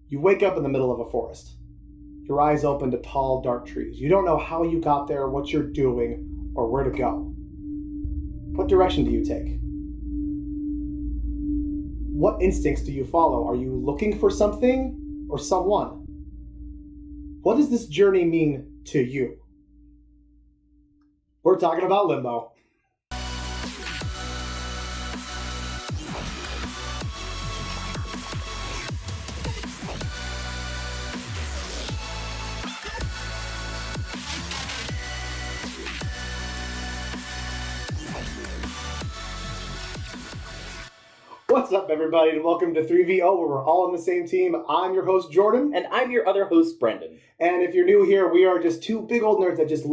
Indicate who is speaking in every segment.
Speaker 1: You wake up in the middle of a forest. Your eyes open to tall, dark trees. You don't know how you got there, what you're doing, or where to go. What direction do you take? What instincts do you follow? Are you looking for something or someone? What does this journey mean to you? We're talking about Limbo. What's up, everybody, and welcome to 3VO, where we're all on the same team. I'm your host, Jordan.
Speaker 2: And I'm your other host, Brendan.
Speaker 1: And if you're new here, we are just two big old nerds that just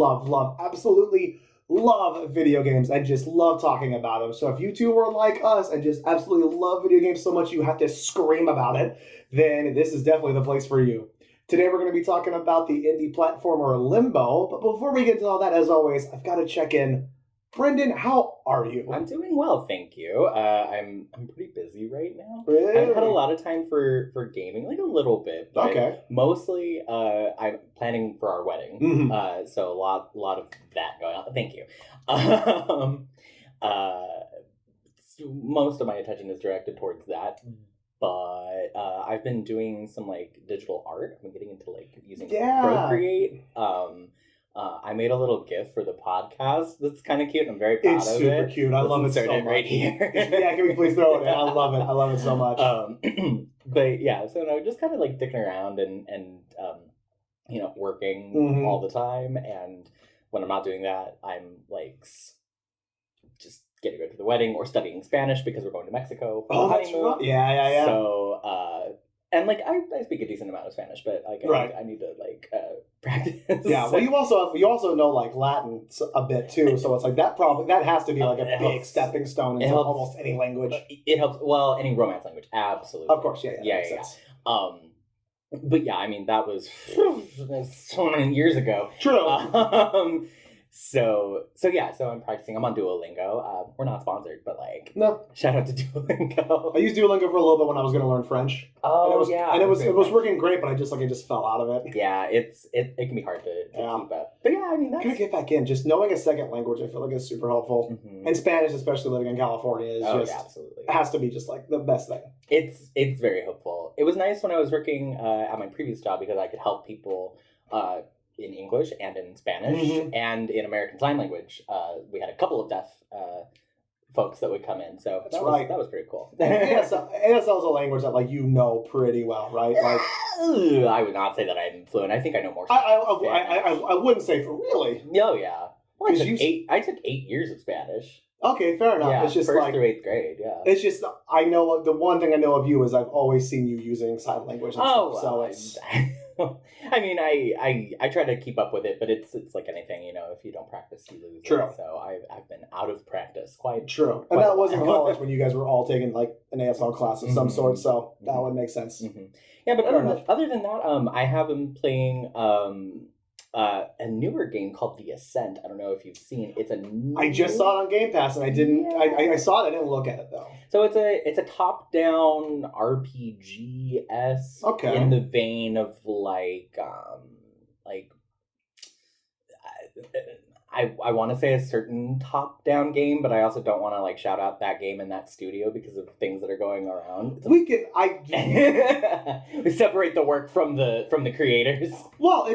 Speaker 1: absolutely love video games and just love talking about them. So if you two were like us and just absolutely love video games so much you have to scream about it, then this is definitely the place for you. Today we're going to be talking about the indie platformer Limbo. But before we get to all that, as always, I've got to check in. Brendan, how are you?
Speaker 2: I'm doing well, thank you. I'm pretty busy right now.
Speaker 1: Really?
Speaker 2: I've had a lot of time for gaming, like a little bit, but
Speaker 1: okay.
Speaker 2: Mostly I'm planning for our wedding.
Speaker 1: Mm-hmm.
Speaker 2: So a lot of that going on. Thank you. Most of my attention is directed towards that. But I've been doing some like digital art. I've been getting into like using Procreate. I made a little GIF for the podcast that's kind of cute. I'm very proud of it.
Speaker 1: It's super cute. I love it so much.
Speaker 2: Right here.
Speaker 1: Yeah, can we please throw it in? I love it. I love it so much.
Speaker 2: But yeah, so no, just kind of like dicking around and working all the time. And when I'm not doing that, I'm like just getting ready for the wedding or studying Spanish because we're going to Mexico for the honeymoon.
Speaker 1: Right. Yeah.
Speaker 2: So, and like I speak a decent amount of Spanish, but like I need to like practice.
Speaker 1: Yeah, well, you also know like Latin a bit too, so it's like that has to be like a big stepping stone into almost any language.
Speaker 2: It helps. Well, any Romance language, absolutely.
Speaker 1: Of course, yeah.
Speaker 2: But yeah, I mean that was so many years ago.
Speaker 1: True.
Speaker 2: So I'm practicing. I'm on Duolingo. We're not sponsored, but like,
Speaker 1: no.
Speaker 2: Shout out to Duolingo.
Speaker 1: I used Duolingo for a little bit when I was going to learn French.
Speaker 2: Oh,
Speaker 1: and it was working great, but I just fell out of it.
Speaker 2: Yeah, it can be hard to keep up. But yeah, I mean, that's
Speaker 1: gotta get back in. Just knowing a second language, I feel like is super helpful. Mm-hmm. And Spanish, especially living in California, is
Speaker 2: absolutely
Speaker 1: has to be just like the best thing.
Speaker 2: It's very helpful. It was nice when I was working at my previous job because I could help people. In English and in Spanish and in American Sign Language. We had a couple of deaf folks that would come in, so that was pretty cool.
Speaker 1: ASL is a language that like pretty well, right? Like
Speaker 2: I would not say that I'm fluent. I think I know more.
Speaker 1: I wouldn't say for really.
Speaker 2: Oh yeah. Well, I took 8 years of Spanish.
Speaker 1: Okay, fair enough.
Speaker 2: Yeah,
Speaker 1: it's just
Speaker 2: first through 8th grade. Yeah.
Speaker 1: It's just I know the one thing I know of you is I've always seen you using sign language. And stuff, so it's.
Speaker 2: I mean, I try to keep up with it, but it's like anything, if you don't practice, you lose.
Speaker 1: True.
Speaker 2: It. So I've been out of practice quite.
Speaker 1: True. And that was in college when you guys were all taking like an ASL class of some sort, so that would make sense.
Speaker 2: Mm-hmm. Yeah, but other than that, I have been playing a newer game called The Ascent. I don't know if you've seen.
Speaker 1: I just saw it on Game Pass, and I didn't. Yeah. I saw it. I didn't look at it though.
Speaker 2: So it's a top-down RPG-esque in the vein of I want to say a certain top-down game, but I also don't want to like shout out that game and that studio because of things that are going around.
Speaker 1: We
Speaker 2: separate the work from the creators.
Speaker 1: Well,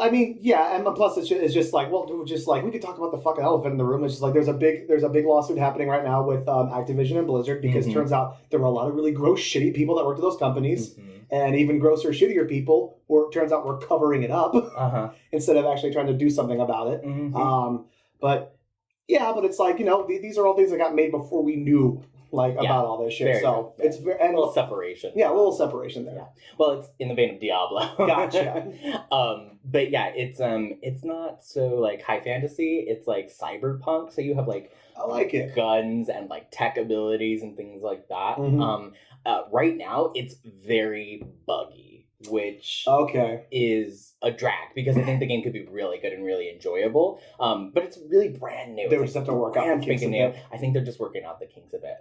Speaker 1: I mean, yeah, and plus it's just like, we could talk about the fucking elephant in the room. It's just like there's a big lawsuit happening right now with Activision and Blizzard because it turns out there were a lot of really gross, shitty people that worked at those companies, and even grosser, shittier people. Or it turns out we're covering it up instead of actually trying to do something about it. But it's like, these are all things that got made before we knew about all this shit. So it's very, and
Speaker 2: a little separation.
Speaker 1: Yeah, a little separation there.
Speaker 2: Yeah. Well, it's in the vein of Diablo.
Speaker 1: Gotcha.
Speaker 2: But yeah, it's not so like high fantasy. It's like cyberpunk. So you have like
Speaker 1: I like it.
Speaker 2: Guns and like tech abilities and things like that. Right now, it's very buggy. which
Speaker 1: Okay.
Speaker 2: is a drag because I think the game could be really good and really enjoyable. But it's really brand new.
Speaker 1: They would just have to work out the kinks a bit.
Speaker 2: I think they're just working out the kinks a bit.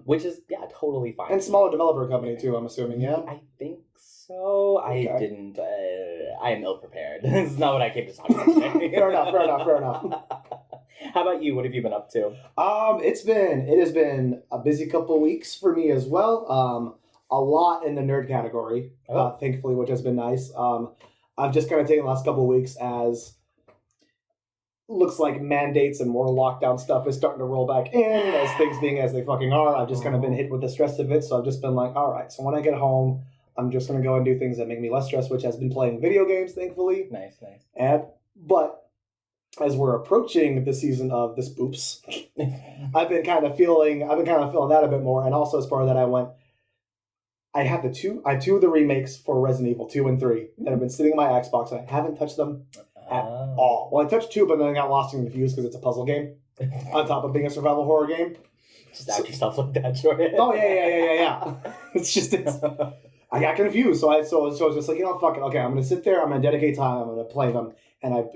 Speaker 1: Which is
Speaker 2: totally fine.
Speaker 1: And smaller developer company too, I'm assuming, yeah?
Speaker 2: I think so.
Speaker 1: Okay.
Speaker 2: I didn't. I am ill prepared. This is not what I came to talk about today.
Speaker 1: Fair enough.
Speaker 2: How about you? What have you been up to?
Speaker 1: It has been a busy couple of weeks for me as well. A lot in the nerd category, thankfully, which has been nice. I've just kind of taken the last couple of weeks as looks like mandates and more lockdown stuff is starting to roll back in as things being as they fucking are. I've just kind of been hit with the stress of it, so I've just been like, all right, so when I get home, I'm just going to go and do things that make me less stressed, which has been playing video games, thankfully.
Speaker 2: Nice.
Speaker 1: But as we're approaching the season of this boops, I've been kind of feeling that a bit more, and also as part of that, I have two of the remakes for Resident Evil 2 and 3 that have been sitting in my Xbox, and I haven't touched them at all. Well, I touched 2, but then I got lost in the fuse because it's a puzzle game on top of being a survival horror game.
Speaker 2: Just out yourself like that, Jordan.
Speaker 1: Oh yeah. I got confused, so I was just like, fuck it. Okay, I'm gonna sit there. I'm gonna dedicate time. I'm gonna play them, and I'm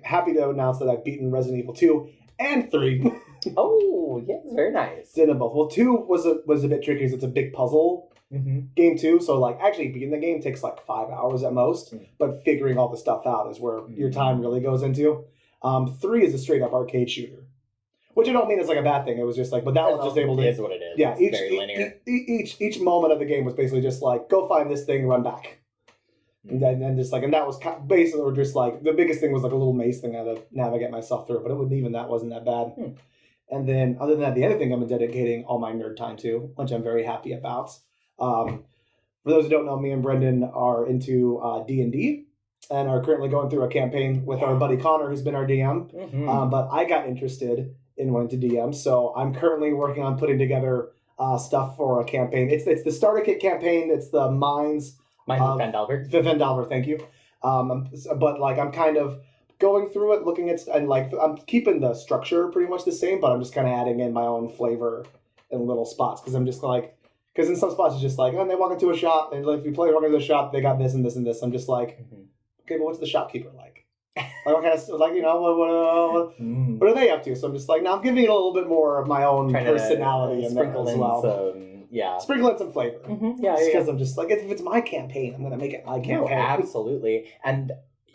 Speaker 1: happy to announce that I've beaten Resident Evil 2 and 3.
Speaker 2: Oh yes, very nice.
Speaker 1: Did them both. Well, 2 was a bit tricky because it's a big puzzle. Game 2, so actually beating the game takes 5 hours at most, but figuring all the stuff out is where your time really goes into. 3 is a straight up arcade shooter, which I don't mean it's a bad thing. It was just but that was just able to.
Speaker 2: It is what it is.
Speaker 1: Yeah,
Speaker 2: it's very linear.
Speaker 1: Each moment of the game was basically just go find this thing, run back, and then just and that was basically just the biggest thing was a little maze thing I had to navigate myself through, but that wasn't that bad. And then other than that, the other thing I've been dedicating all my nerd time to, which I'm very happy about. For those who don't know, me and Brendan are into D&D and are currently going through a campaign with our buddy Connor, who's been our DM. But I got interested in wanting to DM, so I'm currently working on putting together stuff for a campaign. It's the starter kit campaign. It's the Mines
Speaker 2: of Vendalver.
Speaker 1: Vendalver, thank you. But I'm kind of going through it, looking at and I'm keeping the structure pretty much the same, but I'm just kind of adding in my own flavor in little spots because I'm just because in some spots it's just and they walk into a shop, and if you walk into the shop, they got this and this and this. I'm just okay, but what's the shopkeeper like? What kind of what are they up to? So I'm just now I'm giving it a little bit more of my own personality in there as well. Sprinkle in some flavor. Because I'm just if it's my campaign, I'm gonna make it my campaign.
Speaker 2: No, absolutely. And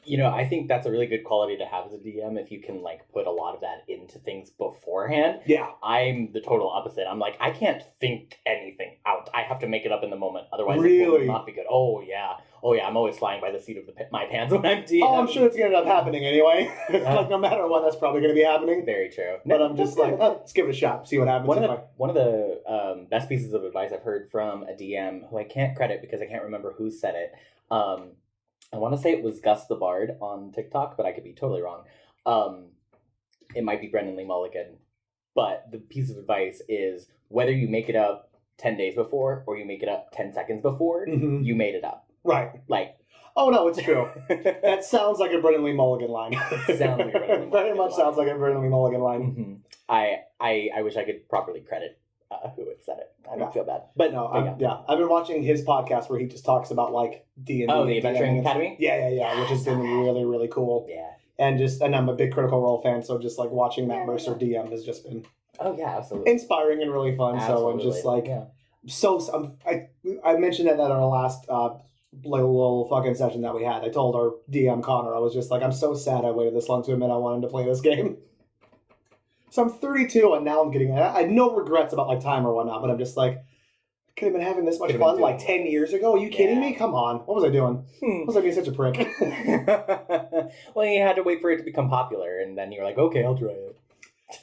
Speaker 2: I think that's a really good quality to have as a DM if you can put a lot of that into things beforehand.
Speaker 1: Yeah.
Speaker 2: I'm the total opposite. I'm I can't think anything out. I have to make it up in the moment. Otherwise
Speaker 1: really?
Speaker 2: It will not be good. Oh yeah. I'm always flying by the seat of my pants when I'm DM.
Speaker 1: Oh, I'm sure it's going to end up happening anyway. No matter what, that's probably going to be happening.
Speaker 2: Very true.
Speaker 1: But I'm just let's give it a shot. See what happens.
Speaker 2: One of the best pieces of advice I've heard from a DM who I can't credit because I can't remember who said it. I want to say it was Gus the Bard on TikTok, but I could be totally wrong. It might be Brendan Lee Mulligan. But the piece of advice is whether you make it up 10 days before or you make it up 10 seconds before, you made it up.
Speaker 1: Right. Oh, no, it's true. That sounds like a Brendan Lee Mulligan line.
Speaker 2: It sounds like a Brendan Lee Mulligan
Speaker 1: very much sounds like a Brendan Lee Mulligan line.
Speaker 2: I wish I could properly credit who had said it. I don't feel bad. But
Speaker 1: no, I've been watching his podcast where he just talks about D&D.
Speaker 2: Oh, the Adventuring Academy?
Speaker 1: Yeah, which has been really, really cool.
Speaker 2: Yeah.
Speaker 1: And I'm a big Critical Role fan, so just watching Matt Mercer DM has just been
Speaker 2: absolutely
Speaker 1: inspiring and really fun.
Speaker 2: Absolutely.
Speaker 1: So and just I mentioned that at our last little fucking session that we had. I told our DM Connor, I was just I'm so sad I waited this long to admit I wanted to play this game. So I'm 32 and now I'm getting it. I had no regrets about time or whatnot, but I'm just I could have been having this much fun 10 years ago. Are you kidding me? Come on. What was I doing? What was I being such a prick?
Speaker 2: Well, you had to wait for it to become popular, and then you were okay, I'll try it.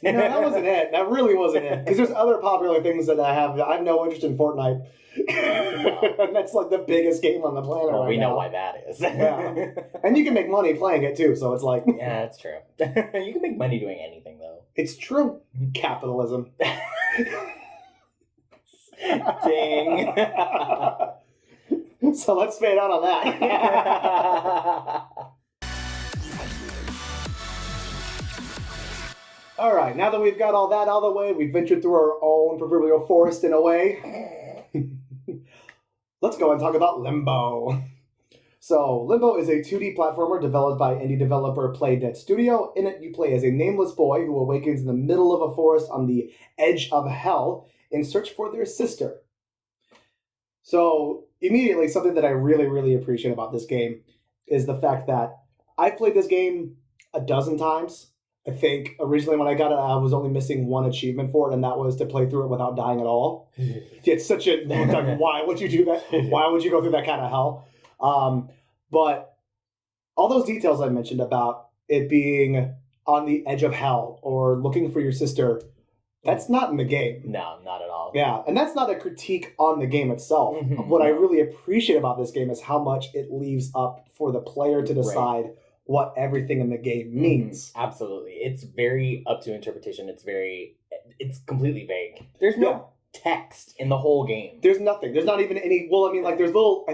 Speaker 1: No, that wasn't it. That really wasn't it. Because there's other popular things that I have. I have no interest in Fortnite. And that's the biggest game on the planet right now.
Speaker 2: We know why that is.
Speaker 1: Yeah. And you can make money playing it too, so it's
Speaker 2: yeah, that's true. You can make money doing anything, though.
Speaker 1: It's true. Capitalism.
Speaker 2: Ding.
Speaker 1: So let's fade out on that. All right, now that we've got all that out of the way, we've ventured through our own proverbial forest in a way. Let's go and talk about Limbo. So, Limbo is a 2D platformer developed by indie developer Play Dead Studio. In it, you play as a nameless boy who awakens in the middle of a forest on the edge of hell in search for their sister. So, immediately, something that I really, really appreciate about this game is the fact that I've played this game a dozen times. I think originally when I got it, I was only missing one achievement for it, and that was to play through it without dying at all. It's such a... Like, why would you do that? Why would you go through that kind of hell? But all those details I mentioned about it being on the edge of hell or looking for your sister, that's not in the game.
Speaker 2: No, not at all.
Speaker 1: Yeah, and that's not a critique on the game itself.
Speaker 2: Mm-hmm.
Speaker 1: What I really appreciate about this game is how much it leaves up for the player to decide what everything in the game means.
Speaker 2: Absolutely. It's very up to interpretation. It's completely vague. There's no text in the whole game.
Speaker 1: There's nothing. There's not even any, well, I mean, like, there's little...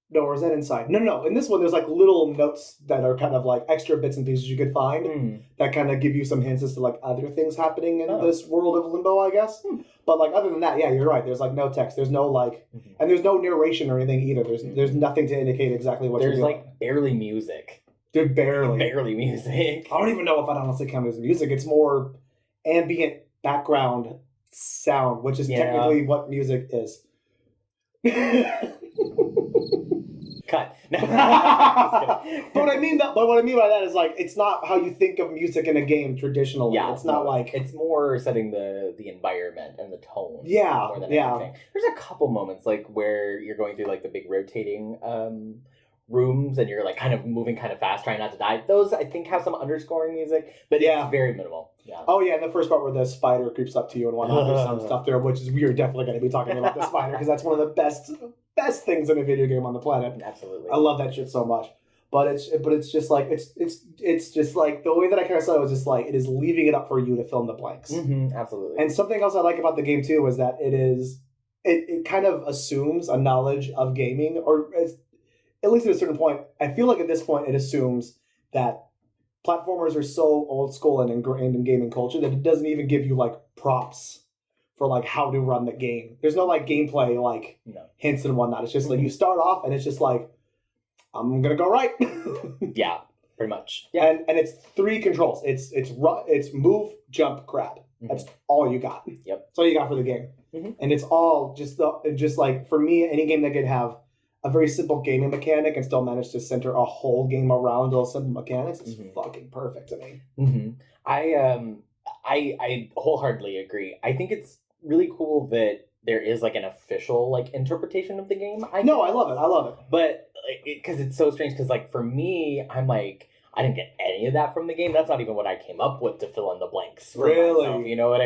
Speaker 1: No, or is that inside? No. In this one, there's like little notes that are kind of like extra bits and pieces you could find that kind of give you some hints as to like other things happening in this world of Limbo, I guess. But like other than that, yeah, you're right. There's like no text. There's no like, and there's no narration or anything either. There's nothing to indicate exactly what you're doing.
Speaker 2: There's like barely music.
Speaker 1: There's barely
Speaker 2: music.
Speaker 1: I don't even know if I'd honestly count it as music. It's more ambient background sound, which is technically what music is.
Speaker 2: Cut.
Speaker 1: But what I mean by that is like it's not how you think of music in a game traditionally. Yeah, it's not like
Speaker 2: it's more setting the environment and the tone.
Speaker 1: Yeah,
Speaker 2: more than anything. There's a couple moments like where you're going through like the big rotating rooms and you're like kind of moving kind of fast, trying not to die. Those I think have some underscoring music, but it's very minimal. Yeah.
Speaker 1: Oh yeah, and the first part where the spider creeps up to you and whatnot, there's some stuff there, which is we are definitely going to be talking about the spider because that's one of the best things in a video game on the planet.
Speaker 2: Absolutely,
Speaker 1: I love that shit so much. But it's just like it's just like the way that I kind of saw it was just like it is leaving it up for you to fill in the blanks.
Speaker 2: Absolutely.
Speaker 1: And something else I like about the game too is that it kind of assumes a knowledge of gaming, or at least at a certain point. I feel like at this point it assumes that platformers are so old school and ingrained in gaming culture that it doesn't even give you like props for like how to run the game. There's no like gameplay like hints and whatnot. It's just like you start off and it's just like I'm gonna go right.
Speaker 2: Yeah, pretty much. Yeah,
Speaker 1: and it's 3 controls. It's move, jump, grab. That's all you got.
Speaker 2: Yep,
Speaker 1: that's all you got for the game. And it's all just like for me, any game that could have a very simple gaming mechanic and still manage to center a whole game around those simple mechanics is fucking perfect to me.
Speaker 2: I wholeheartedly agree. I think it's really cool that there is like an official like interpretation of the game. I love it. But because it's so strange, because like for me, I'm like I didn't get any of that from the game. That's not even what I came up with to fill in the blanks for myself. You know what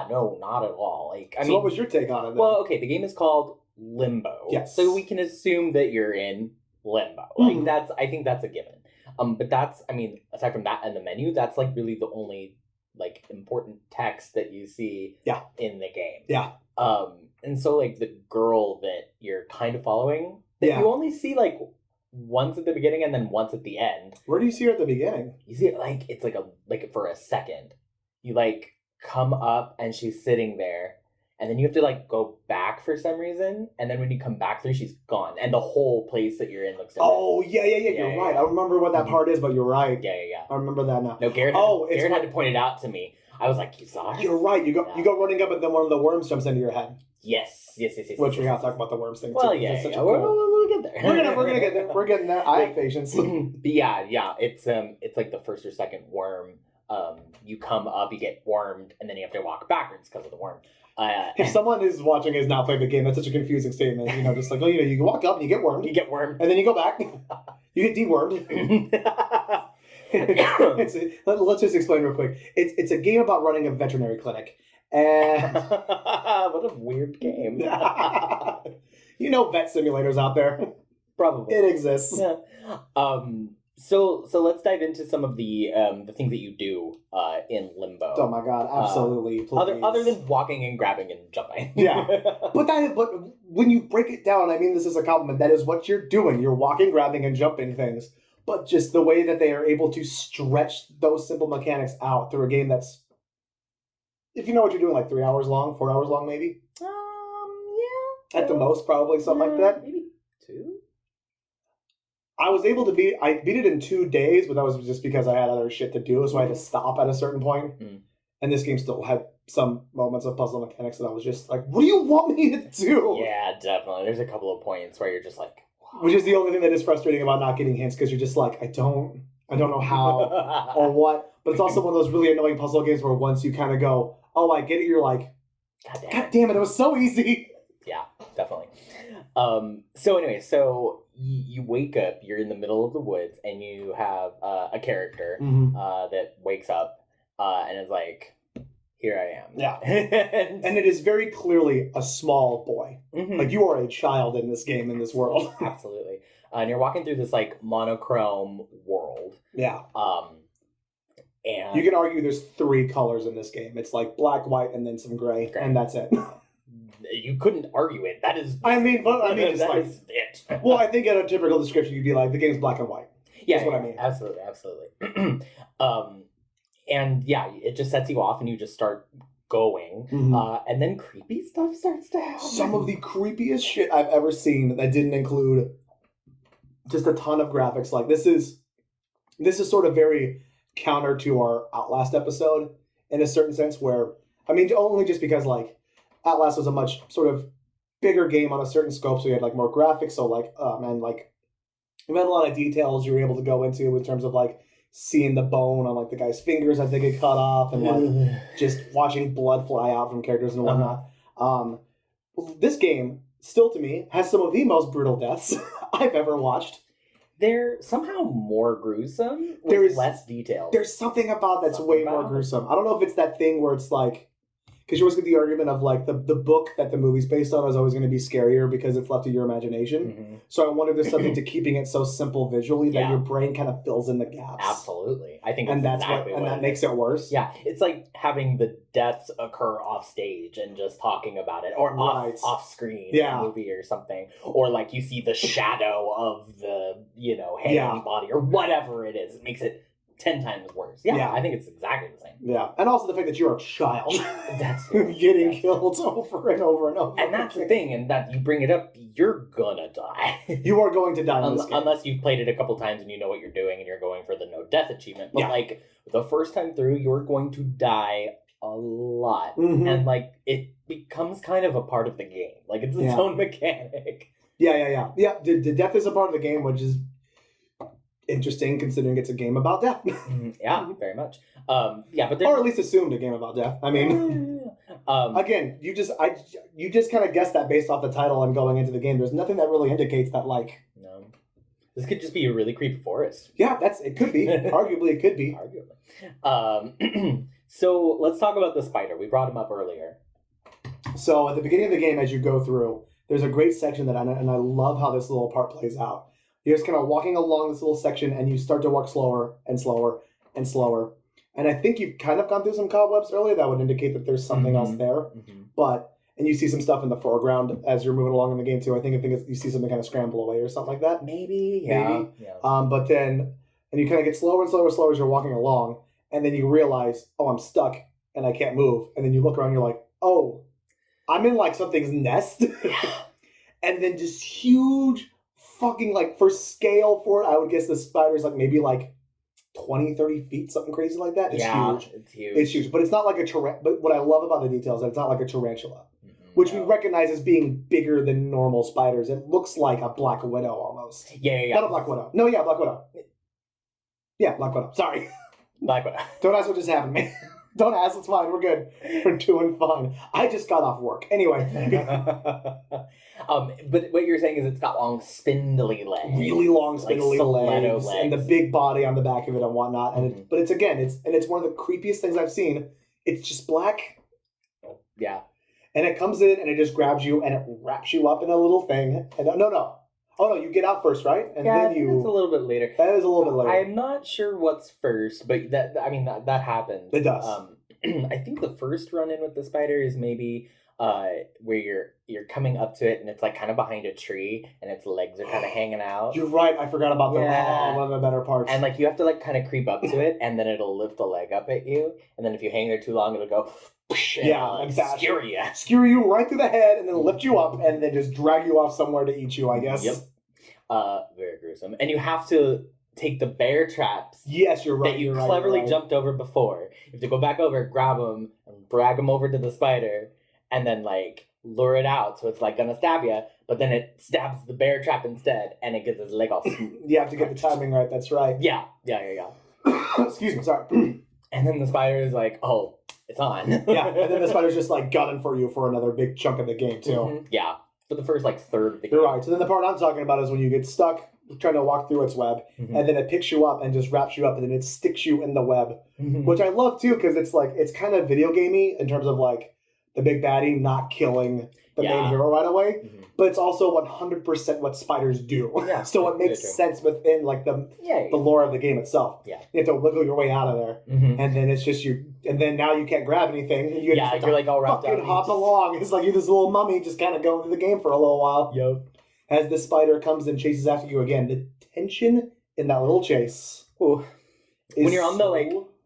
Speaker 2: no, not at all. Like I mean,
Speaker 1: what was your take on it then?
Speaker 2: Well, okay, the game is called Limbo.
Speaker 1: Yes.
Speaker 2: So we can assume that you're in limbo. Like I think that's a given. But that's, I mean, aside from that and the menu, that's like really the only like important text that you see in the game.
Speaker 1: Yeah.
Speaker 2: And so like the girl that you're kind of following, that you only see like once at the beginning and then once at the end.
Speaker 1: Where do you see her at the beginning?
Speaker 2: You see it like it's like for a second. You like come up and she's sitting there. And then you have to like go back for some reason, and then when you come back through, she's gone, and the whole place that you're in looks different.
Speaker 1: Oh yeah, you're right. I remember what that part is, but you're right.
Speaker 2: Yeah.
Speaker 1: I remember that now.
Speaker 2: No, Garrett had to point it out to me. I was like, you saw it?
Speaker 1: You're right. You go running up, and then one of the worms jumps into your head.
Speaker 2: Yes.
Speaker 1: Which we have to talk about the worms thing.
Speaker 2: Well,
Speaker 1: too.
Speaker 2: Yeah.
Speaker 1: We'll
Speaker 2: get there.
Speaker 1: We're gonna get there. We're getting there. I have patience.
Speaker 2: But yeah. It's like the first or second worm. You come up, you get wormed, and then you have to walk backwards because of the worm.
Speaker 1: If someone is watching has not played the game, that's such a confusing statement. You know, just like, you walk up and you get wormed. And then you go back. You get dewormed. Let's just explain real quick. It's a game about running a veterinary clinic. And
Speaker 2: what a weird game.
Speaker 1: You know vet simulators out there.
Speaker 2: Probably.
Speaker 1: It exists.
Speaker 2: Yeah. So let's dive into some of the things that you do in Limbo.
Speaker 1: Oh my god, absolutely!
Speaker 2: Other than walking and grabbing and jumping.
Speaker 1: Yeah, but when you break it down, I mean this is a compliment. That is what you're doing. You're walking, grabbing, and jumping things. But just the way that they are able to stretch those simple mechanics out through a game that's, if you know what you're doing, like 3 hours long, 4 hours long, maybe.
Speaker 2: Yeah.
Speaker 1: At the most, probably something like that.
Speaker 2: Maybe 2.
Speaker 1: I was able to I beat it in 2 days, but that was just because I had other shit to do, so I had to stop at a certain point.
Speaker 2: Mm.
Speaker 1: And this game still had some moments of puzzle mechanics that I was just like, what do you want me to do?
Speaker 2: Yeah, definitely. There's a couple of points where you're just like, wow.
Speaker 1: Which is the only thing that is frustrating about not getting hints, because you're just like, I don't know how or what. But it's also one of those really annoying puzzle games where once you kind of go, oh, I get it, you're like, God damn it, it was so easy.
Speaker 2: Yeah, definitely. So anyway, so you wake up, you're in the middle of the woods, and you have a character that wakes up and is like, here I am.
Speaker 1: Yeah. And it is very clearly a small boy.
Speaker 2: Mm-hmm.
Speaker 1: Like, you are a child in this game, in this world.
Speaker 2: Absolutely. And you're walking through this, like, monochrome world.
Speaker 1: Yeah.
Speaker 2: And
Speaker 1: you can argue there's 3 colors in this game. It's like black, white, and then some gray. And that's it.
Speaker 2: You couldn't argue it. That is...
Speaker 1: I mean, just
Speaker 2: that
Speaker 1: like...
Speaker 2: is it.
Speaker 1: Well, I think in a typical description, you'd be like, the game's black and white.
Speaker 2: Yeah,
Speaker 1: that's what I mean.
Speaker 2: Absolutely. And yeah, it just sets you off and you just start going. And then creepy stuff starts to happen.
Speaker 1: Some of the creepiest shit I've ever seen that didn't include just a ton of graphics. Like, this is sort of very counter to our Outlast episode in a certain sense, where, I mean, only just because, like, Outlast was a much sort of bigger game on a certain scope, so you had, like, more graphics, so, like, and, like, you had a lot of details you were able to go into in terms of, like, seeing the bone on, like, the guy's fingers as they get cut off, and, like, just watching blood fly out from characters and whatnot. This game, still to me, has some of the most brutal deaths I've ever watched.
Speaker 2: They're somehow more gruesome with less detail.
Speaker 1: There's something about that's way more gruesome. I don't know if it's that thing where it's like, because you always get the argument of like the book that the movie's based on is always going to be scarier because it's left to your imagination. So I wonder if there's something to keeping it so simple visually that your brain kind of fills in the gaps.
Speaker 2: Absolutely. I think
Speaker 1: that makes it worse.
Speaker 2: Yeah, it's like having the deaths occur off stage and just talking about it, or off screen in a movie or something, or like you see the shadow of the hanging body or whatever it is. It makes it 10 times worse. Yeah, I think it's exactly the same.
Speaker 1: Yeah, and also the fact that you're a child
Speaker 2: that's
Speaker 1: getting killed over and over and over.
Speaker 2: And that's the thing, and that you bring it up, you're gonna die.
Speaker 1: You are going to die in this game.
Speaker 2: Unless you've played it a couple times and you know what you're doing and you're going for the no death achievement. But like the first time through, you're going to die a lot. And like it becomes kind of a part of the game. Like it's its own mechanic.
Speaker 1: Yeah. The death is a part of the game, which is interesting considering it's a game about death.
Speaker 2: Yeah, very much. But
Speaker 1: or at least assumed a game about death. I mean, again, you just kind of guessed that based off the title and going into the game. There's nothing that really indicates that, like,
Speaker 2: no, this could just be a really creepy forest.
Speaker 1: Yeah, it could be. Arguably, it could be.
Speaker 2: Arguably. So let's talk about the spider. We brought him up earlier.
Speaker 1: So at the beginning of the game, as you go through, there's a great section and I love how this little part plays out. You're just kind of walking along this little section, and you start to walk slower and slower and slower. And I think you've kind of gone through some cobwebs earlier that would indicate that there's something else there. And you see some stuff in the foreground as you're moving along in the game too. I think you see something kind of scramble away or something like that.
Speaker 2: Maybe.
Speaker 1: But then, and you kind of get slower and slower and slower as you're walking along, and then you realize, oh, I'm stuck and I can't move. And then you look around, and you're like, oh, I'm in like something's nest. And then just huge fucking, like, for scale for it, I would guess the spider's like maybe like 20, 30 feet, something crazy like that. It's huge. It's huge. But it's not like but what I love about the details is that it's not like a tarantula, which we recognize as being bigger than normal spiders. It looks like a black widow almost.
Speaker 2: Yeah.
Speaker 1: Not a black widow. No, black widow. Yeah, black widow. Sorry.
Speaker 2: Black widow.
Speaker 1: Don't ask what just happened to me. Don't ask, it's fine. We're good. We're doing fine. I just got off work. Anyway.
Speaker 2: But what you're saying is it's got long, spindly legs.
Speaker 1: Really long, spindly legs.
Speaker 2: legs.
Speaker 1: And the big body on the back of it and whatnot. And but it's one of the creepiest things I've seen. It's just black.
Speaker 2: Yeah.
Speaker 1: And it comes in and it just grabs you and it wraps you up in a little thing. And no. Oh, no, you get out first, right? And then
Speaker 2: it's a little bit later.
Speaker 1: That is a little bit later.
Speaker 2: I'm not sure what's first, but that happens.
Speaker 1: It does.
Speaker 2: I think the first run-in with the spider is maybe where you're coming up to it and it's like kind of behind a tree and its legs are kind of hanging out.
Speaker 1: You're right. I forgot about one of the better parts.
Speaker 2: And like you have to like kind of creep up to it and then it'll lift a leg up at you. And then if you hang there too long, it'll go...
Speaker 1: and
Speaker 2: skewer
Speaker 1: you right through the head and then lift you up and then just drag you off somewhere to eat you, I guess.
Speaker 2: Yep. Very gruesome. And you have to take the bear traps.
Speaker 1: Yes, you're right.
Speaker 2: That you
Speaker 1: you're
Speaker 2: cleverly
Speaker 1: right.
Speaker 2: jumped over before. You have to go back over, grab them, and drag them over to the spider, and then like lure it out so it's like gonna stab you, but then it stabs the bear trap instead, and it gets his leg off.
Speaker 1: You have to get the timing right. That's right.
Speaker 2: Yeah.
Speaker 1: Excuse me. Sorry.
Speaker 2: And then the spider is like, oh, it's on.
Speaker 1: Yeah, and then the spider's just like gunning for you for another big chunk of the game too.
Speaker 2: Mm-hmm. Yeah, for the first like third of the game.
Speaker 1: You're right. So then the part I'm talking about is when you get stuck trying to walk through its web, and then it picks you up and just wraps you up, and then it sticks you in the web, which I love too because it's like it's kind of video gamey in terms of like the big baddie not killing the main hero right away, but it's also 100% what spiders do.
Speaker 2: Yeah,
Speaker 1: so it makes sense within like the lore of the game itself.
Speaker 2: Yeah,
Speaker 1: you have to wiggle your way out of there, and then it's just you. And then now you can't grab anything. And you're
Speaker 2: like all wrapped
Speaker 1: fucking hop along. It's like you're this little mummy just kind of going through the game for a little while.
Speaker 2: Yep.
Speaker 1: As the spider comes and chases after you again, the tension in that little chase.
Speaker 2: Ooh. When you're on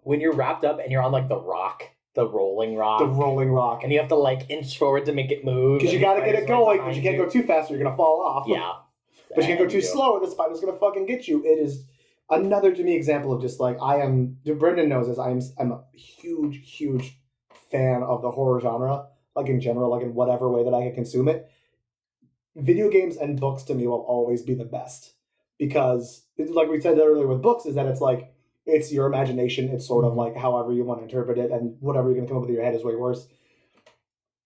Speaker 2: when you're wrapped up and you're on like the rolling rock.
Speaker 1: The rolling rock.
Speaker 2: And you have to like inch forward to make it move.
Speaker 1: Because you got to get it going, because you can't go too fast or you're going to fall off.
Speaker 2: Yeah.
Speaker 1: But you can't go too slow or the spider's going to fucking get you. It is another, to me, example of just like, Brendan knows this, I'm a huge fan of the horror genre, like in general, like in whatever way that I can consume it. Video games and books to me will always be the best. Because, like we said earlier with books, is that it's like, it's your imagination. It's sort of like however you want to interpret it, and whatever you're going to come up with in your head is way worse.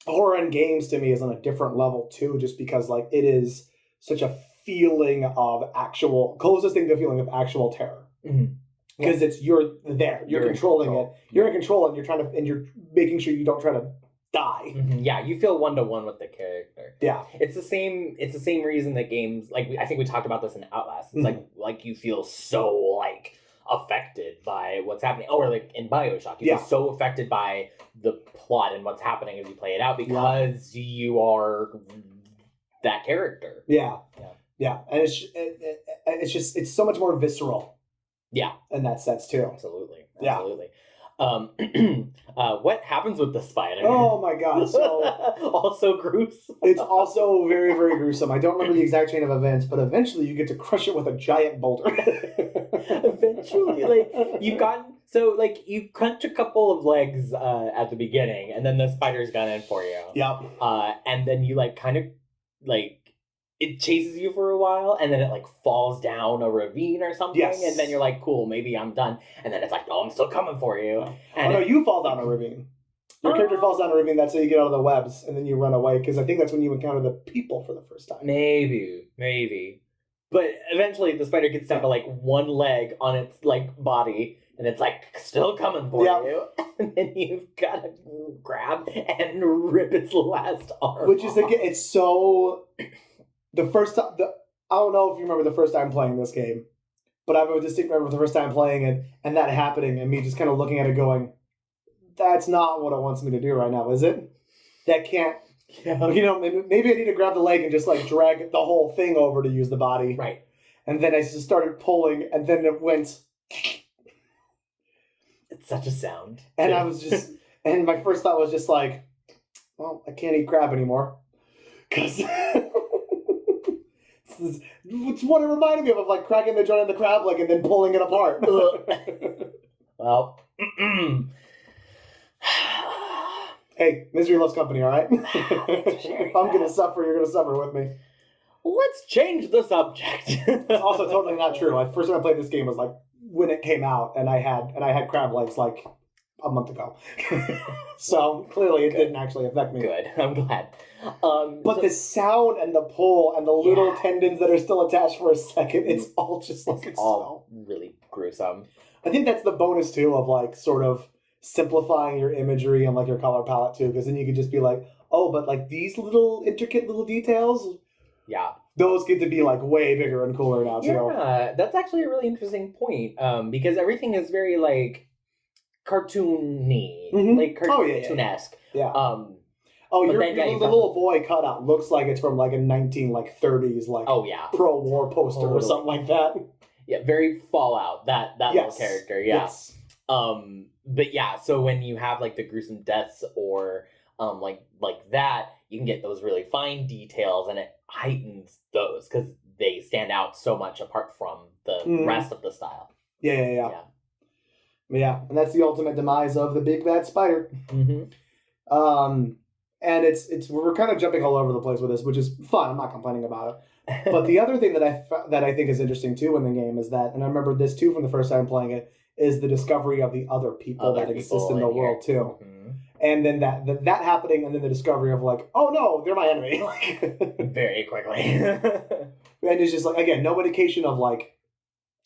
Speaker 1: Horror in games to me is on a different level too, just because like it is such a feeling of closest thing to a feeling of actual terror. Because you're there, you're controlling it, you're in control, and you're making sure you don't try to die.
Speaker 2: Yeah, you feel 1-to-1 with the character.
Speaker 1: Yeah,
Speaker 2: it's the same reason that games like I think we talked about this in Outlast. It's like you feel so like affected by what's happening, or like in BioShock, you feel so affected by the plot and what's happening as you play it out because you are that character. Yeah, and it's so much more visceral. Yeah, in that sense too. Absolutely. What happens with the spider? Oh my god! So also gruesome.
Speaker 1: It's also very, very gruesome. I don't remember the exact chain of events, but eventually you get to crush it with a giant boulder.
Speaker 2: Eventually, you crunch a couple of legs at the beginning, and then the spider's gunning for you. Yep. And then you it chases you for a while, and then it falls down a ravine or something, and then you're like, cool, maybe I'm done. And then it's like, no, I'm still coming for you. And
Speaker 1: no, you fall down a ravine. Your character falls down a ravine, that's how you get out of the webs, and then you run away, because I think that's when you encounter the people for the first time.
Speaker 2: Maybe. But eventually the spider gets down to one leg on its body, and it's still coming for you. And then you've got to grab and rip its last arm.
Speaker 1: Which is, again, it's so... The first time... I don't know if you remember the first time playing this game, but I have a distinct memory of the first time playing it, and that happening, and me just kind of looking at it going, that's not what it wants me to do right now, is it? That can't... Yeah. Maybe I need to grab the leg and just drag the whole thing over to use the body. Right. And then I just started pulling, and then it went...
Speaker 2: It's such a sound.
Speaker 1: And I was just... And my first thought was just well, I can't eat crab anymore. Because... It's what it reminded me of cracking the joint in the crab leg and then pulling it apart.
Speaker 2: Well...
Speaker 1: Hey, misery loves company, all right? If I'm going to suffer, you're going to suffer with me.
Speaker 2: Let's change the subject.
Speaker 1: It's also totally not true. First time I played this game was when it came out, and I had crab legs a month ago. So clearly it didn't actually affect me.
Speaker 2: Good, I'm glad.
Speaker 1: But the sound and the pull and the little tendons that are still attached for a second, it's all just
Speaker 2: it's all really gruesome.
Speaker 1: I think that's the bonus too of sort of simplifying your imagery and your color palette too, because then you could just be oh, but these little intricate little details, those get to be way bigger and cooler now too.
Speaker 2: Yeah, that's actually a really interesting point, because everything is very cartoony, cartoonesque.
Speaker 1: Yeah. Your little boy cutout looks like it's from a 1930s pro war poster or something like that.
Speaker 2: Yeah, very Fallout, that little character. Yeah. Yes. But yeah, so when you have the gruesome deaths or like that, you can get those really fine details, and it heightens those because they stand out so much apart from the rest of the style.
Speaker 1: Yeah. And that's the ultimate demise of the big bad spider. And it's we're kind of jumping all over the place with this, which is fun. I'm not complaining about it. But the other thing that I think is interesting too in the game is that, and I remember this too from the first time playing it, is the discovery of the other people that exist in the world too. And then that happening, and then the discovery of like, oh no, they're my enemy.
Speaker 2: Very quickly.
Speaker 1: And it's just like, again, no indication of like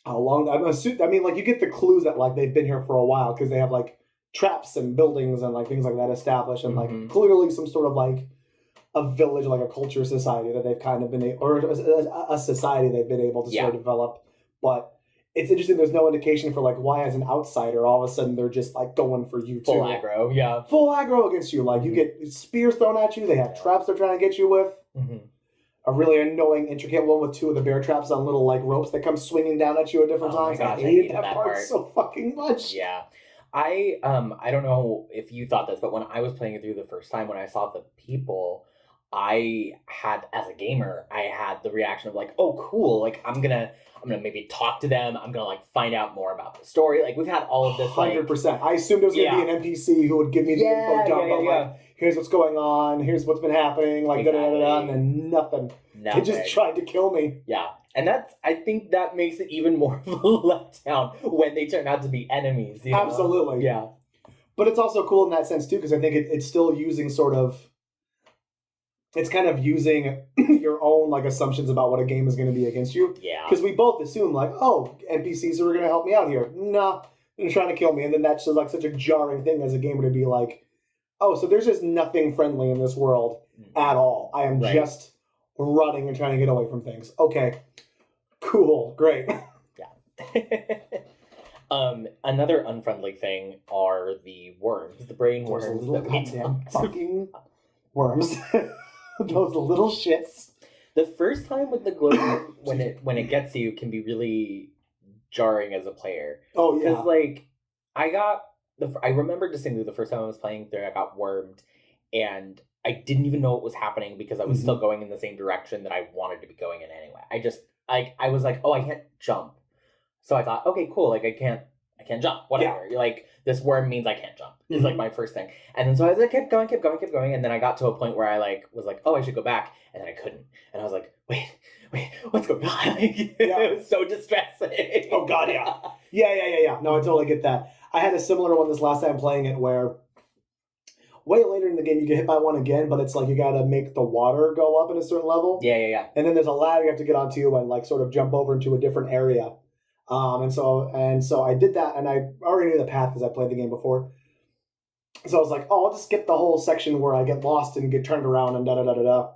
Speaker 1: how long. I mean, like you get the clues that like they've been here for a while because they have like traps and buildings and like things like that established, and like clearly some sort of like a village, like a culture society that they've kind of been or a society they've been able to sort of develop. But it's interesting. There's no indication for like why, as an outsider, all of a sudden they're just like going for you too.
Speaker 2: Full aggro, yeah.
Speaker 1: Full aggro against you. Like you get spears thrown at you. They have traps they're trying to get you with. A really annoying, intricate one with two of the bear traps on little like ropes that come swinging down at you at different times.
Speaker 2: Gosh,
Speaker 1: I hated that part so fucking much.
Speaker 2: Yeah. I don't know if you thought this, but when I was playing it through the first time, when I saw the people, I had, as a gamer, I had the reaction of like, oh cool, like I'm gonna maybe talk to them, I'm gonna like find out more about the story. Like we've had all of this
Speaker 1: 100%. I assumed it was gonna be an NPC who would give me the info dump of like, here's what's going on, here's what's been happening, like and then nothing. They just tried to kill me.
Speaker 2: Yeah. And I think that makes it even more of a letdown when they turn out to be enemies. You know?
Speaker 1: Absolutely.
Speaker 2: Yeah.
Speaker 1: But it's also cool in that sense too, because I think it's still using sort of, it's kind of using your own like assumptions about what a game is going to be against you.
Speaker 2: Yeah.
Speaker 1: Because we both assume like, oh, NPCs are going to help me out here. Nah, they're trying to kill me. And then that's just like such a jarring thing as a gamer to be like, oh, so there's just nothing friendly in this world at all. I am just running and trying to get away from things. Okay. Cool. Great.
Speaker 2: Yeah. Another unfriendly thing are the worms, the brain worms.
Speaker 1: Those little goddamn fucking worms. Those little shits.
Speaker 2: The first time with the glow when it gets you can be really jarring as a player.
Speaker 1: Oh yeah.
Speaker 2: Because like I remember distinctly the first time I was playing through, I got wormed, and I didn't even know what was happening because I was still going in the same direction that I wanted to be going in anyway. I was like, oh, I can't jump. So I thought, okay, cool, like I can't jump, whatever. Yeah. Like this worm means I can't jump. Is like my first thing. And then so I was like, kept going, and then I got to a point where I like was like, oh, I should go back, and then I couldn't. And I was like, wait, what's going on? Like, it was so distressing.
Speaker 1: Oh god, yeah. Yeah. No, I totally get that. I had a similar one this last time playing it where way later in the game you get hit by one again, but it's like you gotta make the water go up in a certain level.
Speaker 2: Yeah.
Speaker 1: And then there's a ladder you have to get onto and like sort of jump over into a different area. And so I did that, and I already knew the path because I played the game before. So I was like, oh, I'll just skip the whole section where I get lost and get turned around and da-da-da-da-da.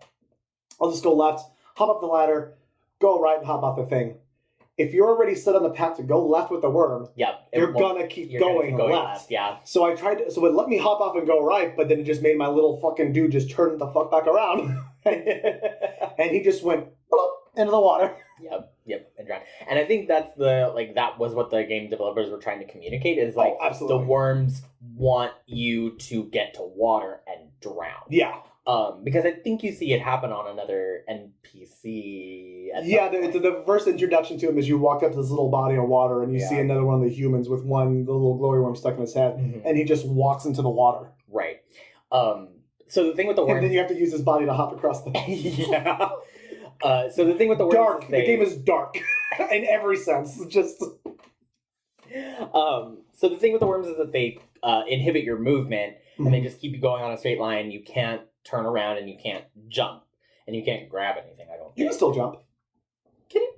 Speaker 1: I'll just go left, hop up the ladder, go right, and hop off the thing. If you're already set on the path to go left with the worm, you're gonna keep going left.
Speaker 2: Yeah.
Speaker 1: So I tried to, so it let me hop off and go right, but then it just made my little fucking dude just turn the fuck back around. And he just went into the water.
Speaker 2: Yep, and drowned. And I think that's that was what the game developers were trying to communicate is like the worms want you to get to water and drown.
Speaker 1: Yeah.
Speaker 2: Because I think you see it happen on another NPC.
Speaker 1: The first introduction to him is you walk up to this little body of water and you see another one of the humans with the little glory worm stuck in his head, and he just walks into the water.
Speaker 2: Right. So the thing with the worms,
Speaker 1: and then you have to use his body to hop across the.
Speaker 2: Yeah. So the thing with the worms,
Speaker 1: dark. The game is dark in every sense. Just.
Speaker 2: So the thing with the worms is that they inhibit your movement, and they just keep you going on a straight line. You can't turn around, and you can't jump, and you can't grab anything. I don't.
Speaker 1: You can still jump.
Speaker 2: Can you?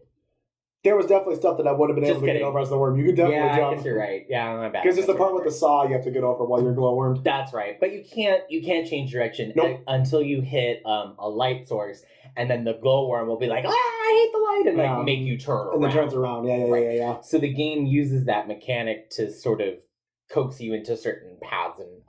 Speaker 1: There was definitely stuff that I would have been able to get over as the worm. You could definitely jump.
Speaker 2: I guess you're right. Yeah, my bad.
Speaker 1: Because there's the part with the saw you have to get over while you're glowwormed.
Speaker 2: That's right. But you can't change direction until you hit a light source, and then the glowworm will be like, I hate the light, and like make you turn around.
Speaker 1: And then turns around. Yeah.
Speaker 2: So the game uses that mechanic to sort of coax you into certain paths, and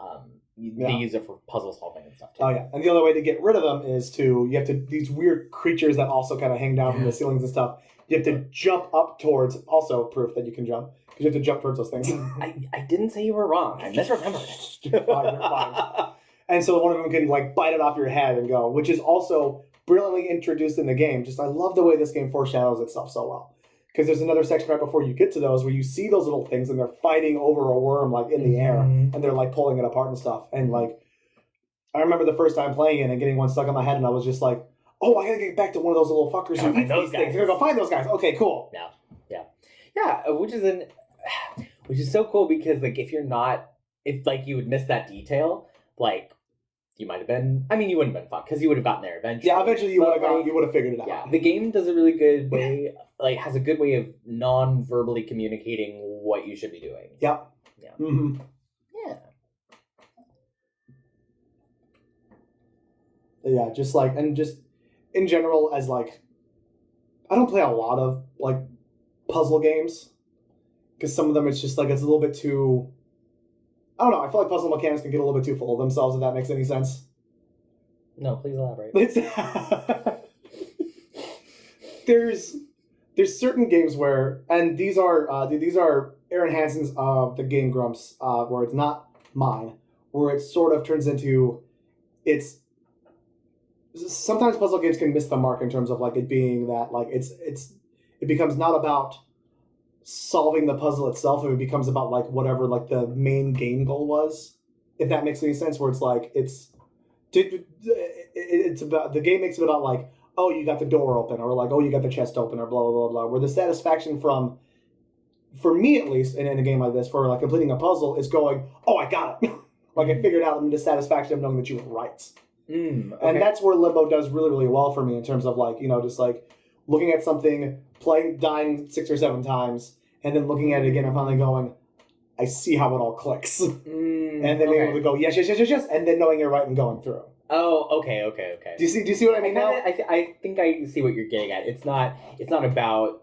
Speaker 2: they use it for puzzle solving and stuff too.
Speaker 1: Oh yeah. And the other way to get rid of them is these weird creatures that also kind of hang down from the ceilings and stuff. You have to jump up towards, also proof that you can jump, because you have to jump towards those things.
Speaker 2: I didn't say you were wrong. I misremembered.
Speaker 1: You're fine. And so one of them can like bite it off your head and go, which is also brilliantly introduced in the game. Just I love the way this game foreshadows itself so well. Because there's another section right before you get to those where you see those little things and they're fighting over a worm like in the air and they're like pulling it apart and stuff. And like I remember the first time playing it and getting one stuck in my head and I was just like, oh, I gotta get back to one of those little fuckers who eat these things. I'm gonna go find those guys. Okay, cool.
Speaker 2: Yeah, which is so cool because like if like you would miss that detail, like you might have been. I mean, you wouldn't have been fucked because you would have gotten there eventually.
Speaker 1: Yeah, eventually you would have figured it out.
Speaker 2: Yeah, the game does a really good way, like has a good way of non-verbally communicating what you should be doing.
Speaker 1: Yep.
Speaker 2: Yeah.
Speaker 1: Mm-hmm.
Speaker 2: Yeah.
Speaker 1: Yeah, just like and just in general as like I don't play a lot of like puzzle games because some of them it's just like it's a little bit too. I don't know. I feel like puzzle mechanics can get a little bit too full of themselves, if that makes any sense.
Speaker 2: No, please elaborate.
Speaker 1: There's certain games where, and these are Aaron Hansen's the Game Grumps, where it's not mine, where it sort of turns into, it's sometimes puzzle games can miss the mark in terms of like it being that like it becomes not about solving the puzzle itself, if it becomes about like whatever like the main game goal was, if that makes any sense, where it's like it's about the game makes it about like, oh, you got the door open, or like, oh, you got the chest open, or blah blah blah blah, where the satisfaction from, for me at least in a game like this, for like completing a puzzle is going, oh, I got it. Like I figured out, and the satisfaction of knowing that you were right.
Speaker 2: Okay.
Speaker 1: And that's where Limbo does really, really well for me in terms of like, you know, just like looking at something, dying 6 or 7 times, and then looking at it again and finally going, I see how it all clicks. And then being able to go, yes, and then knowing you're right and going through.
Speaker 2: Oh, okay.
Speaker 1: Do you see what I mean now?
Speaker 2: I think I see what you're getting at. It's not about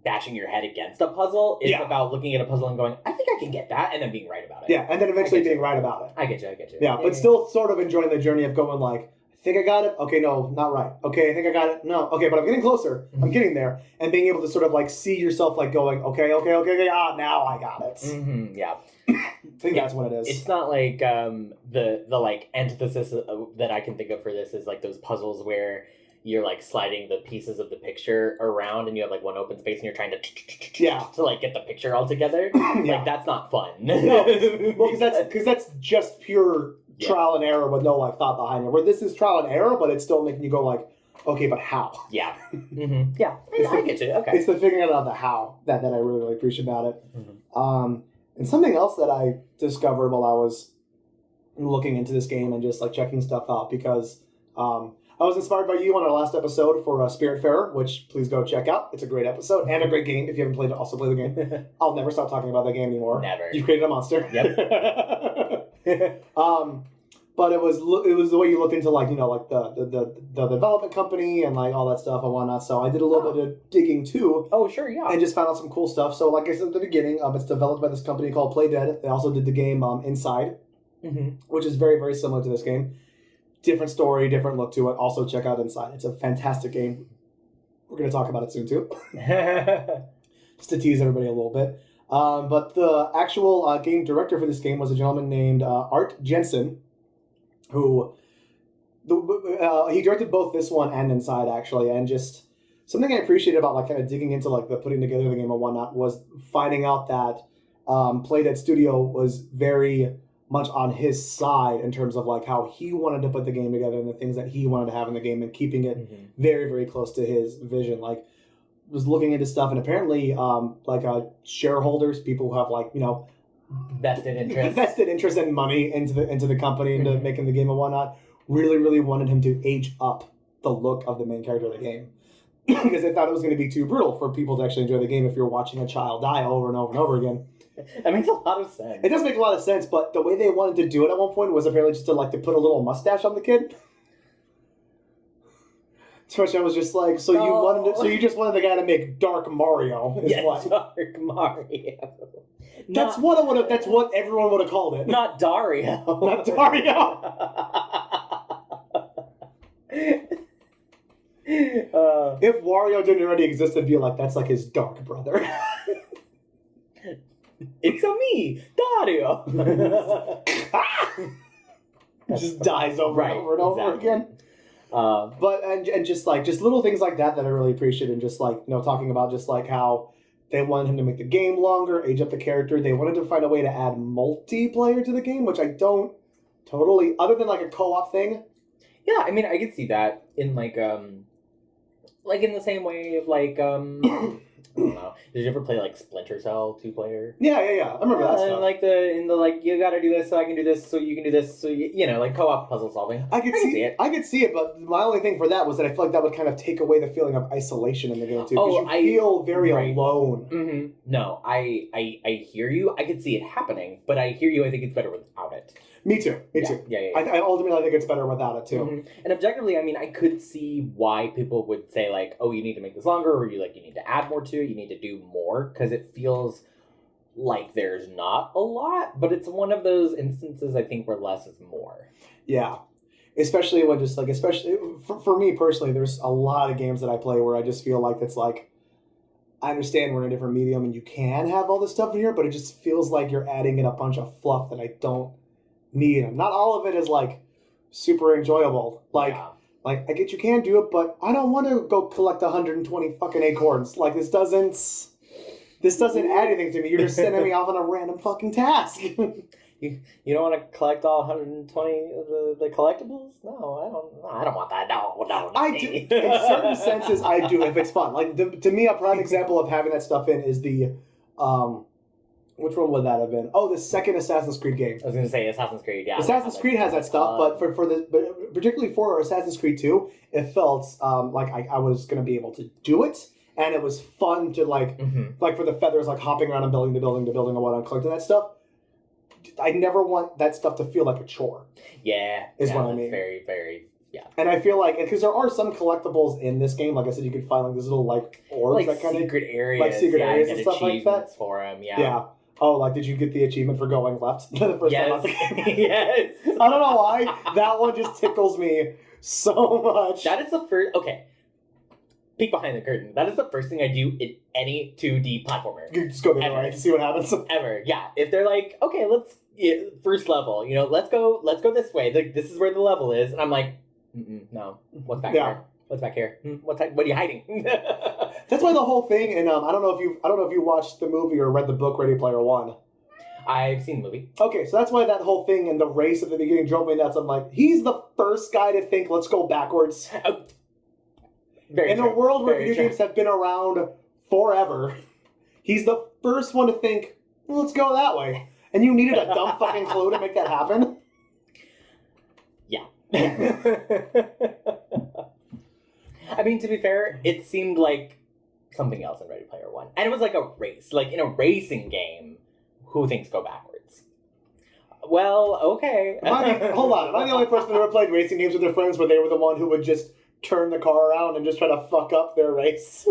Speaker 2: bashing your head against a puzzle. It's about looking at a puzzle and going, I think I can get that, and then being right about it.
Speaker 1: Yeah, and then eventually being right about it.
Speaker 2: I get you.
Speaker 1: Yeah, but still sort of enjoying the journey of going like, I think I got it. Okay, no, not right. Okay, I think I got it. No, okay, but I'm getting closer. I'm getting there, and being able to sort of like see yourself like going, okay. Now I got it.
Speaker 2: Yeah,
Speaker 1: I think that's what it is.
Speaker 2: It's not like the like antithesis that I can think of for this is like those puzzles where you're like sliding the pieces of the picture around and you have like one open space and you're trying to like get the picture all together. Like that's not fun.
Speaker 1: No, well, because that's just pure trial and error with no like thought behind it. Where this is trial and error, but it's still making you go like, okay, but how?
Speaker 2: Yeah. Yeah. I get you. Okay.
Speaker 1: It's the figuring out the how that I really, really appreciate about it. And something else that I discovered while I was looking into this game and just like checking stuff out, because I was inspired by you on our last episode for Spiritfarer, which please go check out. It's a great episode and a great game. If you haven't played it, also play the game. I'll never stop talking about that game anymore.
Speaker 2: Never.
Speaker 1: You've created a monster.
Speaker 2: Yep.
Speaker 1: But it was the way you looked into like, you know, like the development company and like all that stuff and whatnot. So I did a little bit of digging too.
Speaker 2: Oh sure, yeah.
Speaker 1: And just found out some cool stuff. So like I said at the beginning, it's developed by this company called Playdead. They also did the game Inside, which is very, very similar to this game. Different story, different look to it. Also check out Inside. It's a fantastic game. We're going to talk about it soon too. Just to tease everybody a little bit. But the actual game director for this game was a gentleman named Art Jensen, who he directed both this one and Inside actually. And just something I appreciated about like kind of digging into like the putting together the game and whatnot was finding out that Playdead Studio was very much on his side in terms of like how he wanted to put the game together and the things that he wanted to have in the game and keeping it very, very close to his vision. Like was looking into stuff and apparently shareholders, people who have like, you know, vested interest and money into the company into making the game and whatnot, really, really wanted him to age up the look of the main character of the game. Because they thought it was going to be too brutal for people to actually enjoy the game if you're watching a child die over and over and over again.
Speaker 2: That makes a lot of sense.
Speaker 1: It does make a lot of sense, but the way they wanted to do it at one point was apparently just to put a little mustache on the kid. So I was just like, so you just wanted the guy to make Dark Mario?
Speaker 2: Dark Mario.
Speaker 1: That's what everyone would have called it.
Speaker 2: Not Dario.
Speaker 1: Not Dario. If Wario didn't already exist, it'd be like that's like his dark brother.
Speaker 2: It's a me, Dario.
Speaker 1: Just dies over and over and over again. But and just little things like that I really appreciate, and just talking about just how they wanted him to make the game longer, age up the character. They wanted to find a way to add multiplayer to the game, which I don't totally, other than a co-op thing.
Speaker 2: Yeah, I mean, I could see that in in the same way of I don't know. Did you ever play Splinter Cell 2-player?
Speaker 1: Yeah. I remember that stuff.
Speaker 2: You gotta do this so I can do this so you can do this so co-op puzzle solving.
Speaker 1: I could see it. I could see it, but my only thing for that was that I feel like that would kind of take away the feeling of isolation in the game too. Because you feel very alone.
Speaker 2: Mm-hmm. No, I hear you. I could see it happening, but I hear you. I think it's better without it.
Speaker 1: Me too.
Speaker 2: Yeah.
Speaker 1: I ultimately think it's better without it too.
Speaker 2: Mm-hmm. And objectively, I mean, I could see why people would say oh, you need to make this longer, or you need to add more to it. You need to do more because it feels like there's not a lot, but it's one of those instances I think where less is more.
Speaker 1: Yeah, especially when especially for me personally, there's a lot of games that I play where I just feel like it's I understand we're in a different medium and you can have all this stuff in here, but it just feels like you're adding in a bunch of fluff that I don't need. And not all of it is super enjoyable. I get you can do it, but I don't want to go collect 120 fucking acorns. This doesn't add anything to me. You're just sending me off on a random fucking task.
Speaker 2: You don't want to collect all 120 of the collectibles? No, I don't want that. No.
Speaker 1: I do. In certain senses, I do if it's fun. To me, a prime example of having that stuff in is the which one would that have been? Oh, the second Assassin's Creed game.
Speaker 2: I was going to say Assassin's Creed, yeah.
Speaker 1: Assassin's Creed has that stuff, but particularly for Assassin's Creed 2, it felt like I was going to be able to do it, and it was fun to for the feathers, hopping around and building and whatnot, and collecting that stuff. I never want that stuff to feel like a chore.
Speaker 2: Yeah.
Speaker 1: Is what I mean.
Speaker 2: Very, very, yeah.
Speaker 1: And I feel because there are some collectibles in this game, like I said, you could find these little orbs that kind of
Speaker 2: secret areas,
Speaker 1: and stuff like that.
Speaker 2: For them, yeah.
Speaker 1: Yeah. Oh, did you get the achievement for going left the first time?
Speaker 2: Yes.
Speaker 1: I don't know why. That one just tickles me so much.
Speaker 2: That is the first. Okay. Peek behind the curtain. That is the first thing I do in any 2D platformer.
Speaker 1: You just go the other way to see what happens.
Speaker 2: Ever, yeah. If they're okay, first level. Let's go this way. This is where the level is, and I'm no. What's back here? What's back here? What are you hiding?
Speaker 1: That's why the whole thing, and I don't know if you watched the movie or read the book Ready Player One.
Speaker 2: I've seen the movie.
Speaker 1: Okay, so that's why that whole thing in the race at the beginning drove me nuts. I'm he's the first guy to think, let's go backwards. In a world where video games have been around forever, he's the first one to think, let's go that way. And you needed a dumb fucking clue to make that happen?
Speaker 2: Yeah. I mean, to be fair, it seemed like something else in Ready Player One. And it was like a race. In a racing game, who thinks go backwards? Well, okay.
Speaker 1: Hold on. Am I the only person who ever played racing games with their friends where they were the one who would just turn the car around and just try to fuck up their race?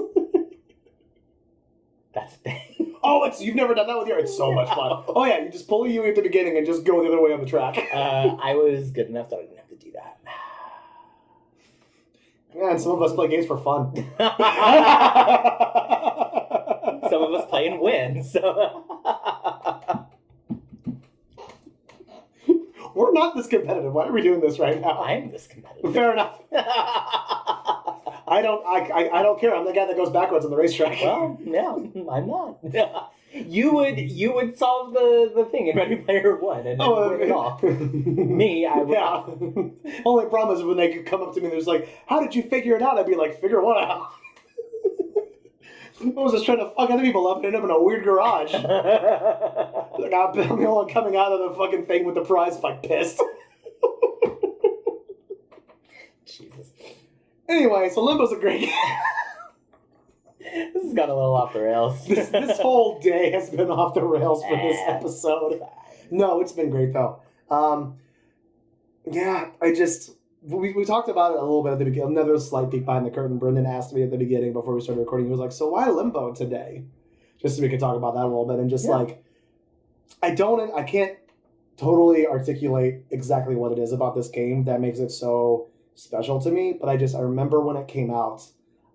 Speaker 2: That's the thing.
Speaker 1: Oh, you've never done that with your... It's so much fun. Oh, yeah, you just pull you at the beginning and just go the other way on the track.
Speaker 2: I was good enough that I didn't have to do that.
Speaker 1: Yeah, and some of us play games for fun.
Speaker 2: Some of us play and win, so...
Speaker 1: We're not this competitive. Why are we doing this right now?
Speaker 2: I'm this competitive.
Speaker 1: Fair enough. I don't care. I'm the guy that goes backwards on the racetrack.
Speaker 2: Well, yeah, I'm not. You would solve the thing in Ready Player One and win it all. Me, I would.
Speaker 1: Yeah. Only problem is when they come up to me and they're how did you figure it out? I'd be figure what out? I was just trying to fuck other people up and end up in a weird garage. I'm the only one coming out of the fucking thing with the prize, pissed.
Speaker 2: Jesus.
Speaker 1: Anyway, so Limbo's a great game.
Speaker 2: This has got a little off the rails.
Speaker 1: This whole day has been off the rails for this episode. No, it's been great though. Yeah, we talked about it a little bit at the beginning. Another slight peek behind the curtain. Brendan asked me at the beginning before we started recording. He was so why Limbo today? Just so we could talk about that a little bit. And just I can't totally articulate exactly what it is about this game that makes it so special to me. But I remember when it came out,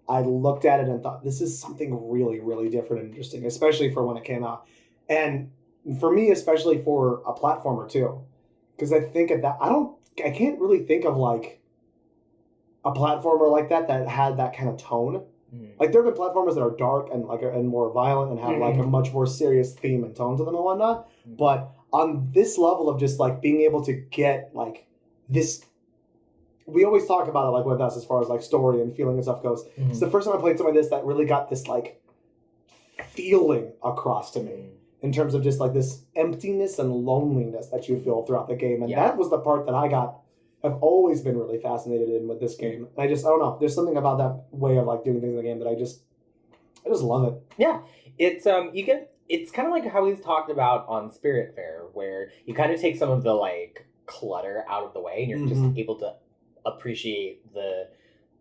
Speaker 1: I looked at it and thought, this is something really, really different and interesting, especially for when it came out. And for me, especially for a platformer too. Because I think I can't really think of a platformer like that had that kind of tone. Like there have been platformers that are dark and and more violent and have like a much more serious theme and tone to them and whatnot. But on this level of just like being able to get like this, we always talk about it like with us as far as like story and feeling and stuff goes. It's the first time I played something like this that really got this like feeling across to me in terms of just like this emptiness and loneliness that you feel throughout the game. And that was the part that I've always been really fascinated in with this game. And I don't know, there's something about that way of like doing things in the game that I just love it.
Speaker 2: Yeah. It's it's kind of like how we've talked about on Spiritfarer, where you kind of take some of the like clutter out of the way and you're just able to appreciate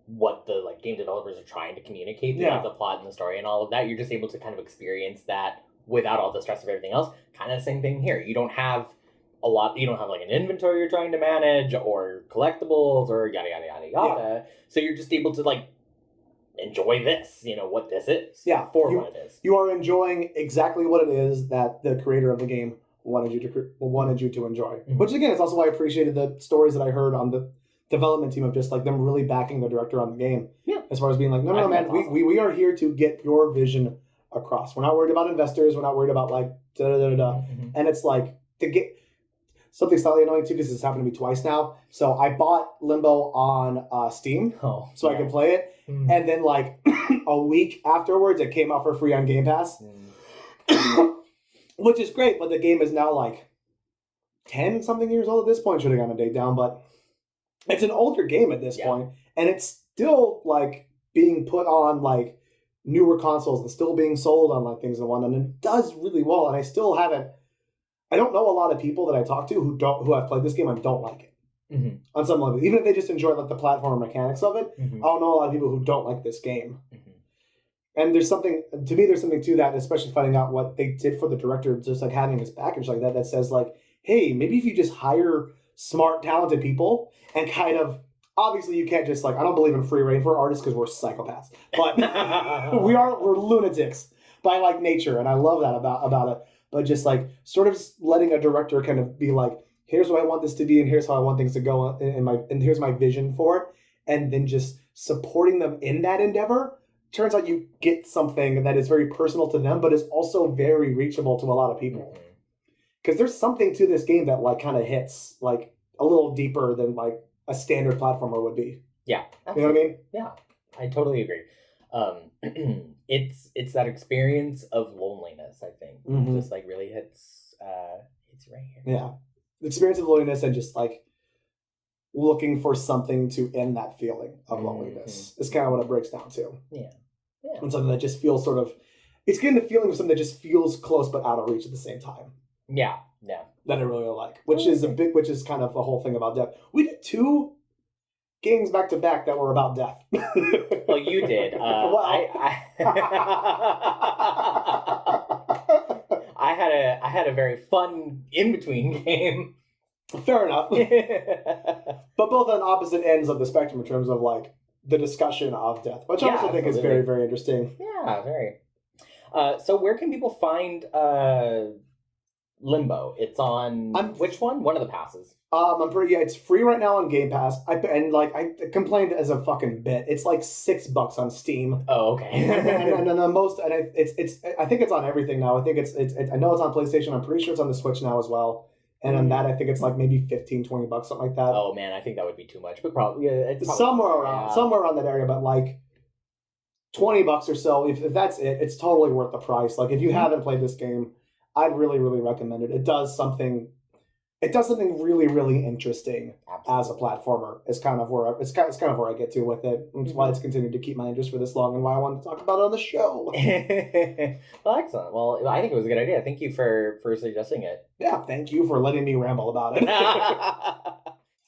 Speaker 2: what the like game developers are trying to communicate throughout the plot and the story and all of that. You're just able to kind of experience that without all the stress of everything else. Kind of the same thing here. You don't have like an inventory you're trying to manage or collectibles or yada yada yada yada. So you're just able to like enjoy this, what this is.
Speaker 1: Yeah,
Speaker 2: what it is.
Speaker 1: You are enjoying exactly what it is that the creator of the game wanted you to enjoy. Which again is also why I appreciated the stories that I heard on the development team of just like them really backing the director on the game. Yeah. As far as being like, no, man, awesome. we are here to get your vision across. We're not worried about investors. We're not worried about like da-da-da-da. And it's like to get something slightly annoying too, because it's happened to me twice now. So I bought Limbo on Steam so I could play it. And then like a week afterwards, it came out for free on Game Pass, which is great. But the game is now like 10 something years old at this point. Should have gotten a date down, but it's an older game at this point, and it's still like being put on like newer consoles and still being sold on like things and whatnot. And it does really well. And I don't know a lot of people that I talk to who have played this game and don't like it. On some level, even if they just enjoy like the platform mechanics of it, I don't know a lot of people who don't like this game. And there's something to that, especially finding out what they did for the director, just like having this package like that says like, hey, maybe if you just hire smart, talented people and kind of, obviously you can't just like, I don't believe in free reign for artists because we're psychopaths, but we're lunatics by like nature, and I love that about it. But just like sort of letting a director kind of be like, here's what I want this to be, and here's how I want things to go, and here's my vision for it, and then just supporting them in that endeavor. Turns out you get something that is very personal to them, but is also very reachable to a lot of people. Because there's something to this game that like kind of hits like a little deeper than like a standard platformer would be. Yeah, absolutely. You know what I mean?
Speaker 2: Yeah, I totally agree. It's that experience of loneliness, I think, just like really hits right here.
Speaker 1: Yeah, the experience of loneliness and just like looking for something to end that feeling of loneliness is kind of what it breaks down to. Yeah. And something that just feels sort of, it's getting the feeling of something that just feels close but out of reach at the same time.
Speaker 2: Yeah.
Speaker 1: That I really like, which is kind of the whole thing about death. We did 2 games back to back that were about death.
Speaker 2: Well, you did. I had a very fun in between game.
Speaker 1: Fair enough. But both on opposite ends of the spectrum in terms of like the discussion of death, which I also think is very, very interesting.
Speaker 2: Yeah, very. So where can people find Limbo? It's on which one? One of the passes.
Speaker 1: It's free right now on Game Pass. I complained as a fucking bit. It's like $6 on Steam.
Speaker 2: Oh, okay.
Speaker 1: and the most, and I think it's on everything now. I think it's I know it's on PlayStation. I'm pretty sure it's on the Switch now as well. And on that, I think it's like maybe $15, $20, something like that.
Speaker 2: Oh man, I think that would be too much, but probably
Speaker 1: somewhere around that area. But like $20 or so, if that's it, it's totally worth the price. Like if you haven't played this game, I'd really, really recommend it. It does something really, really interesting as a platformer. It's kind of where I get to with it. That's why it's continued to keep my interest for this long, and why I wanted to talk about it on the show.
Speaker 2: Well, excellent. Well, I think it was a good idea. Thank you for suggesting it.
Speaker 1: Yeah, thank you for letting me ramble about it.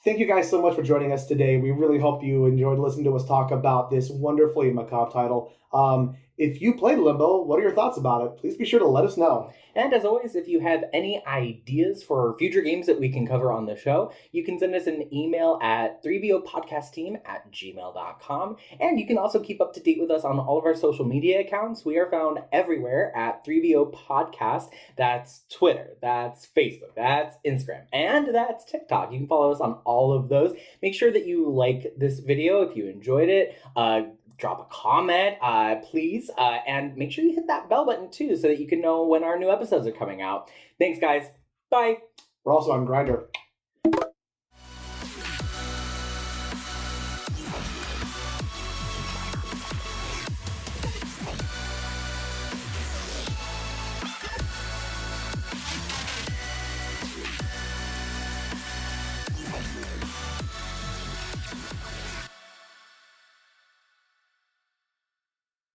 Speaker 1: Thank you guys so much for joining us today. We really hope you enjoyed listening to us talk about this wonderfully macabre title. if you played Limbo, what are your thoughts about it? Please be sure to let us know.
Speaker 2: And as always, if you have any ideas for future games that we can cover on the show, you can send us an email at 3BOpodcastteam@gmail.com. And you can also keep up to date with us on all of our social media accounts. We are found everywhere at 3BO Podcast. That's Twitter, that's Facebook, that's Instagram, and that's TikTok. You can follow us on all of those. Make sure that you like this video if you enjoyed it. Drop a comment, please, and make sure you hit that bell button too so that you can know when our new episodes are coming out. Thanks, guys. Bye.
Speaker 1: We're also on Grindr.